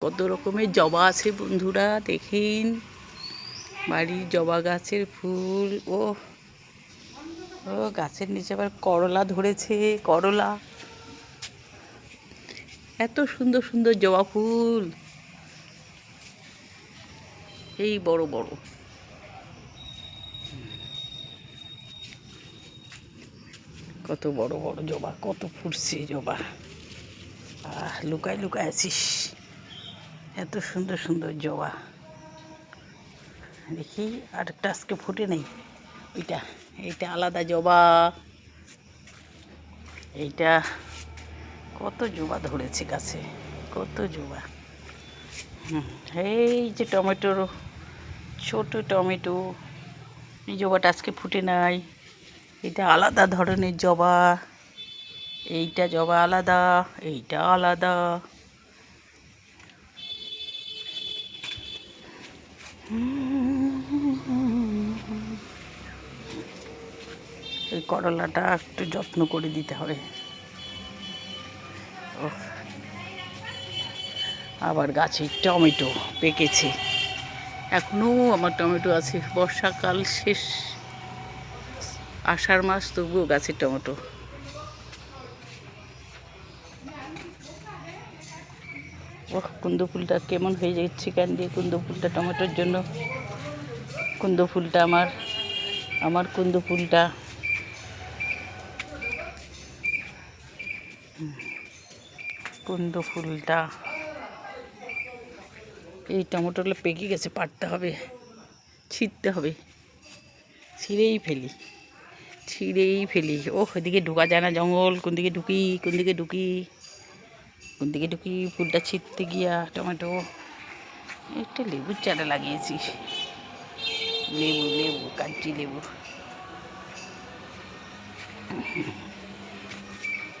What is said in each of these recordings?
কত রকমের জবা আছে বন্ধুরা, দেখেন বাড়ির জবা গাছের ফুল। ও ও গাছের নিচে আবার করলা ধরেছে, করলা। এত সুন্দর সুন্দর জবা ফুল, এই বড় বড়। কত বড় বড় জবা, কত ফুটছে জবা। লুকায় লুকায় আছিস, এত সুন্দর সুন্দর জবা। দেখি আরেকটা আজকে ফুটে নেই। এইটা আলাদা জবা। এইটা কত জবা ধরেছে গাছে, কত জবা। এই যে টমেটোর, ছোট টমেটো, এই জবাটা আজকে ফুটে নাই। এটা আলাদা ধরনের জবা, এইটা জবা আলাদা, এইটা আলাদা। এই করলাটা একটু যত্ন করে দিতে হবে। আবার গাছে টমেটো পেকেছে, এখনও আমার টমেটো আছে। বর্ষাকাল শেষ, আষাঢ় মাস, তবুও গাছের টমেটো। কুন্দ ফুলটা কেমন হয়ে যাচ্ছে কেন দিয়ে, কুন্দ ফুলটা টমেটোর জন্য। কুন্দ ফুলটা আমার কুন্দ ফুলটা। কুন্দ ফুলটা, এই টমেটোগুলো পেকে গেছে, পাড়তে হবে, ছিঁড়তে হবে। ছিঁড়েই ফেলি। এদিকে ঢোকা যায় না, জঙ্গল। কোন দিকে ঢুকি ফুলটা ছিঁড়তে গিয়া। টমেটো, একটা লেবুর চারা লাগিয়েছি, লেবু কাঁচি লেবু।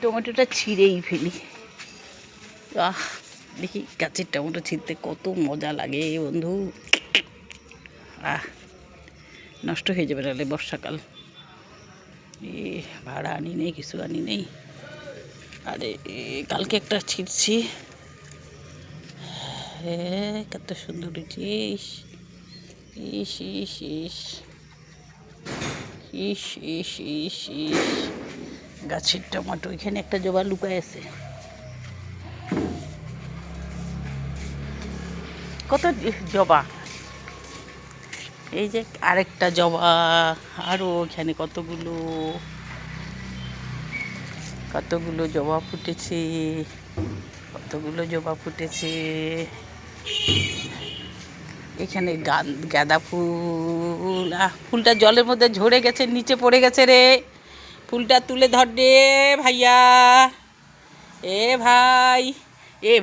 টমেটোটা ছিঁড়েই ফেলি। দেখি গাছের টমেটো ছিঁড়তে কত মজা লাগে বন্ধু। নষ্ট হয়ে যাবে নাহলে, বর্ষাকাল। ভাড়া আনি নেই, কিছু আনি নেই। আরে কালকে একটা ছিঁড়ছি, কত সুন্দর ইস ইস ইস ইস ইস ইস ইস ইস গাছের টমেটো। এখানে একটা জবা লুকায় আছে, কত জবা। এই যে আরেকটা জবা, আরও এখানে কতগুলো জবা ফুটেছে, এখানে গাঁদা ফুল। ফুলটা জলের মধ্যে ঝরে গেছে, নিচে পড়ে গেছে রে। ফুলটা তুলে ধর রে ভাইয়া, ভাই এই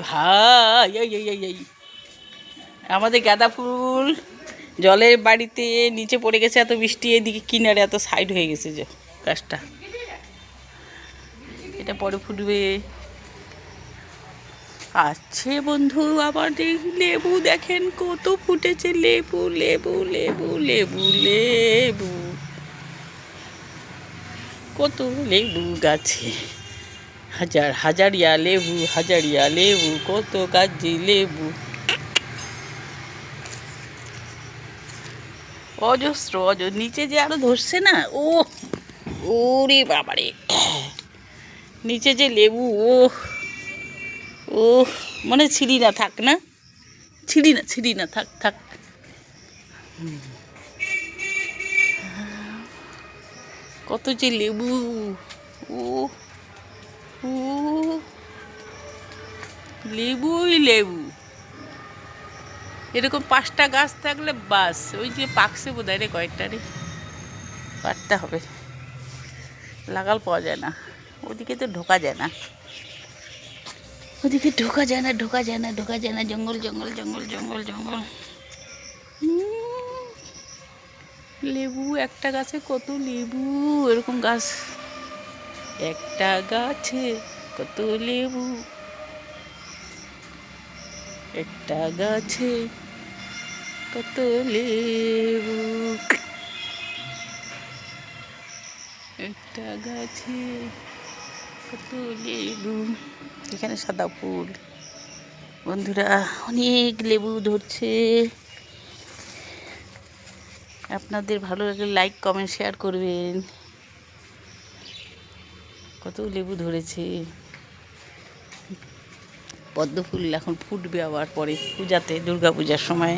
আমাদের গাঁদা ফুল জলের বাড়িতে নিচে পড়ে গেছে। এত বৃষ্টি, এদিকে কিনারে এত সাইড হয়ে গেছে যে গাছটা। এটা পরে ফুটবে। আছে বন্ধু, আবার লেবু দেখেন কত ফুটেছে। লেবু কত লেবু গাছে, হাজারিয়া লেবু, কত গাছে লেবু, অজস্র। নিচে যে আরো ধরছে না, ওরে বাবারে, নিচে যে লেবু। মানে ছিঁড়ি না, থাক। কত যে লেবু, লেবু। এরকম 5টা গাছ থাকলে বাস। ওই যে পাকছে বোধহয় রে, কয়েকটা রে, পারতে হবে। লাগাল পাওয়া যায় না, ওদিকে তো ঢোকা যায় না, জঙ্গল। লেবু একটা গাছে কত লেবু, এরকম গাছ একটা গাছে কত লেবু, একটা গাছে কত লেবু, একটা গাছে কত লেবু। এখানে সাদা ফুল, বন্ধুরা অনেক লেবু ধরছে, আপনাদের ভালো লাগলে লাইক কমেন্ট শেয়ার করবেন। কত লেবু ধরেছে। পদ্ম ফুল এখন ফুটবে আবার পরে পূজাতে, দুর্গা পূজার সময়।